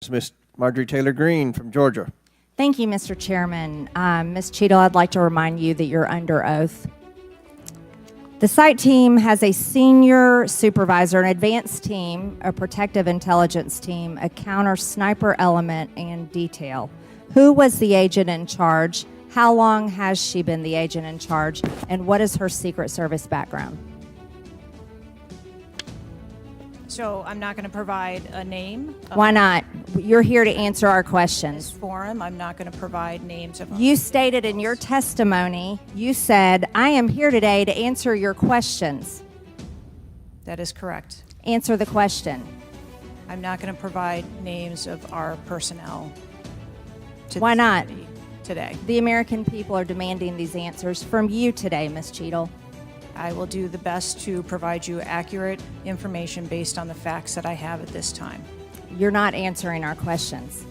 Ms. Marjorie Taylor Greene from Georgia. Thank you, Mr. Chairman. Ms. Cheatle, I'd like to remind you that you're under oath. The site team has a senior supervisor, an advanced team, a protective intelligence team, a counter sniper element, and detail. Who was the agent in charge? How long has she been the agent in charge? And what is her Secret Service background? So I'm not going to provide a name. Why not? You're here to answer our questions. This forum, I'm not going to provide names of. You stated in your testimony, you said, I am here today to answer your questions. That is correct. Answer the question. I'm not going to provide names of our personnel. Why not? Today. The American people are demanding these answers from you today, Ms. Cheatle. I will do the best to provide you accurate information based on the facts that I have at this time. You're not answering our questions.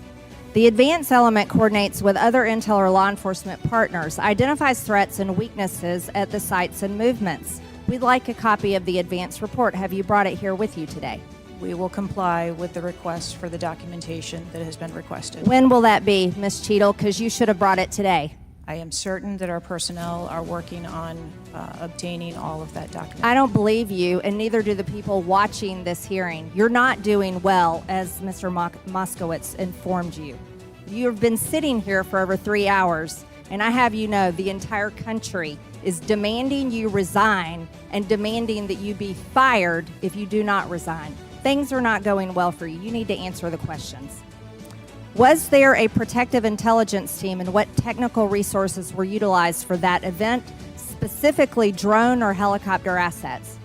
The advance element coordinates with other intel or law enforcement partners, identifies threats and weaknesses at the sites and movements. We'd like a copy of the advance report. Have you brought it here with you today? We will comply with the request for the documentation that has been requested. When will that be, Ms. Cheatle? Because you should have brought it today. I am certain that our personnel are working on obtaining all of that documentation. I don't believe you, and neither do the people watching this hearing. You're not doing well, as Mr. Moskowitz informed you. You've been sitting here for over 3 hours, and I have you know the entire country is demanding you resign and demanding that you be fired if you do not resign. Things are not going well for you. You need to answer the questions. Was there a protective intelligence team, and what technical resources were utilized for that event, specifically drone or helicopter assets?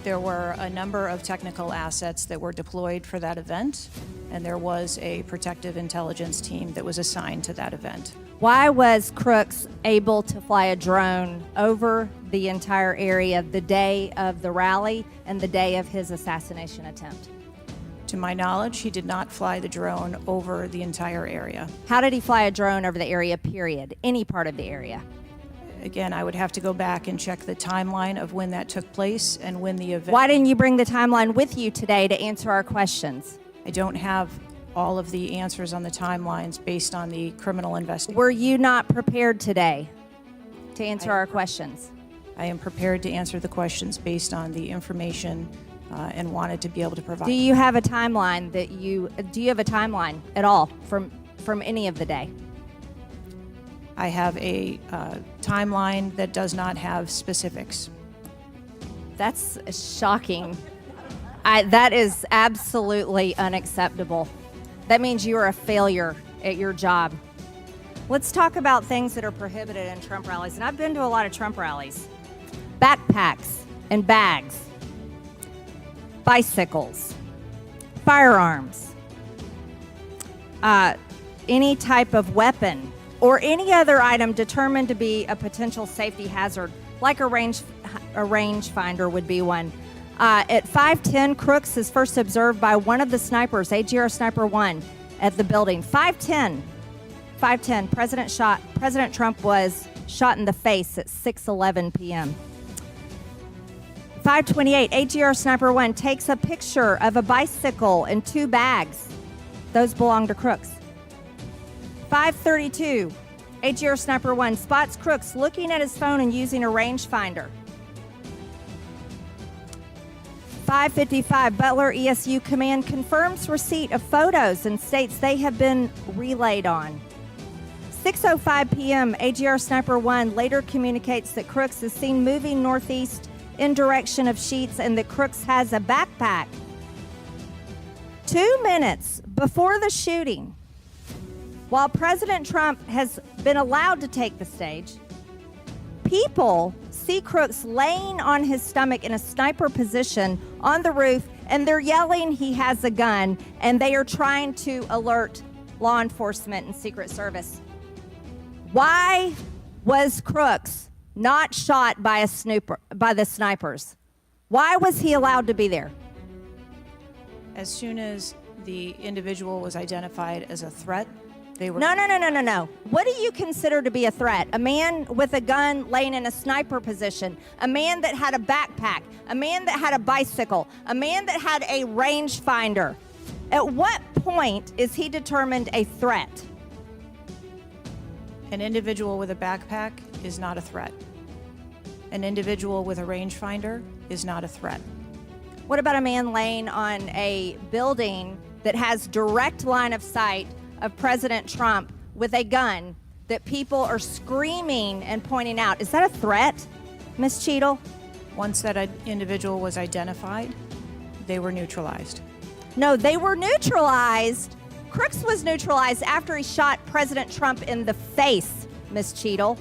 There were a number of technical assets that were deployed for that event, and there was a protective intelligence team that was assigned to that event. Why was Crooks able to fly a drone over the entire area the day of the rally and the day of his assassination attempt? To my knowledge, he did not fly the drone over the entire area. How did he fly a drone over the area, period? Any part of the area? Again, I would have to go back and check the timeline of when that took place and when the event... Why didn't you bring the timeline with you today to answer our questions? I don't have all of the answers on the timelines based on the criminal investigation. Were you not prepared today to answer our questions? I am prepared to answer the questions based on the information and wanted to be able to provide. Do you have a timeline do you have a timeline at all from any of the day? I have a timeline that does not have specifics. That's shocking. That is absolutely unacceptable. That means you are a failure at your job. Let's talk about things that are prohibited in Trump rallies. And I've been to a lot of Trump rallies. Backpacks and bags. Bicycles, firearms, any type of weapon, or any other item determined to be a potential safety hazard, like a rangefinder would be one. At 5:10, Crooks is first observed by one of the snipers, AGR Sniper 1, at the building. 5:10, President Trump was shot in the face at 6:11 p.m. 5:28, AGR Sniper 1 takes a picture of a bicycle and 2 bags. Those belong to Crooks. 5:32, AGR Sniper 1 spots Crooks looking at his phone and using a rangefinder. 5:55, Butler ESU Command confirms receipt of photos and states they have been relayed on. 6:05 p.m., AGR Sniper 1 later communicates that Crooks is seen moving northeast in direction of Sheets and that Crooks has a backpack. 2 minutes before the shooting, while President Trump has been allowed to take the stage, people see Crooks laying on his stomach in a sniper position on the roof, and they're yelling he has a gun, and they are trying to alert law enforcement and Secret Service. Why was Crooks not shot by the snipers? Why was he allowed to be there? As soon as the individual was identified as a threat, they were... No. What do you consider to be a threat? A man with a gun laying in a sniper position, a man that had a backpack, a man that had a bicycle, a man that had a rangefinder. At what point is he determined a threat? An individual with a backpack is not a threat. An individual with a rangefinder is not a threat. What about a man laying on a building that has direct line of sight of President Trump with a gun that people are screaming and pointing out? Is that a threat, Ms. Cheatle? Once that individual was identified, they were neutralized. No, they were neutralized. Crooks was neutralized after he shot President Trump in the face, Ms. Cheatle.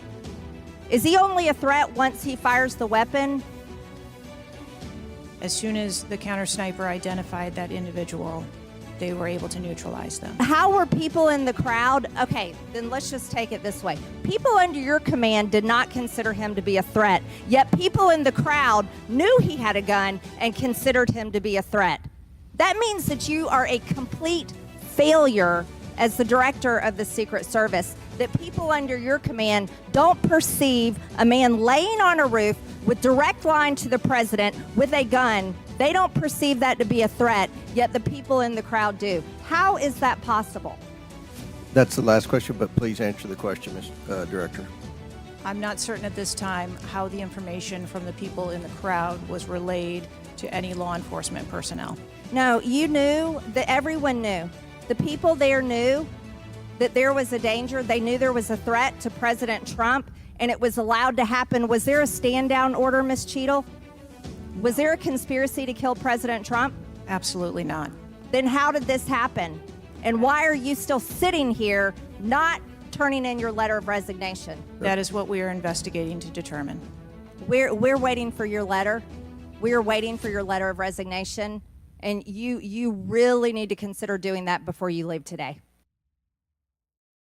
Is he only a threat once he fires the weapon? As soon as the counter sniper identified that individual, they were able to neutralize them. How were people in the crowd? Okay, then let's just take it this way. People under your command did not consider him to be a threat, yet people in the crowd knew he had a gun and considered him to be a threat. That means that you are a complete failure as the director of the Secret Service, that people under your command don't perceive a man laying on a roof with direct line to the president with a gun. They don't perceive that to be a threat, yet the people in the crowd do. How is that possible? That's the last question, but please answer the question, Ms. Director. I'm not certain at this time how the information from the people in the crowd was relayed to any law enforcement personnel. No, you knew, that everyone knew. The people there knew that there was a danger. They knew there was a threat to President Trump, and it was allowed to happen. Was there a stand-down order, Ms. Cheatle? Was there a conspiracy to kill President Trump? Absolutely not. Then how did this happen? And why are you still sitting here not turning in your letter of resignation? That is what we are investigating to determine. We're waiting for your letter. We are waiting for your letter of resignation, and you really need to consider doing that before you leave today.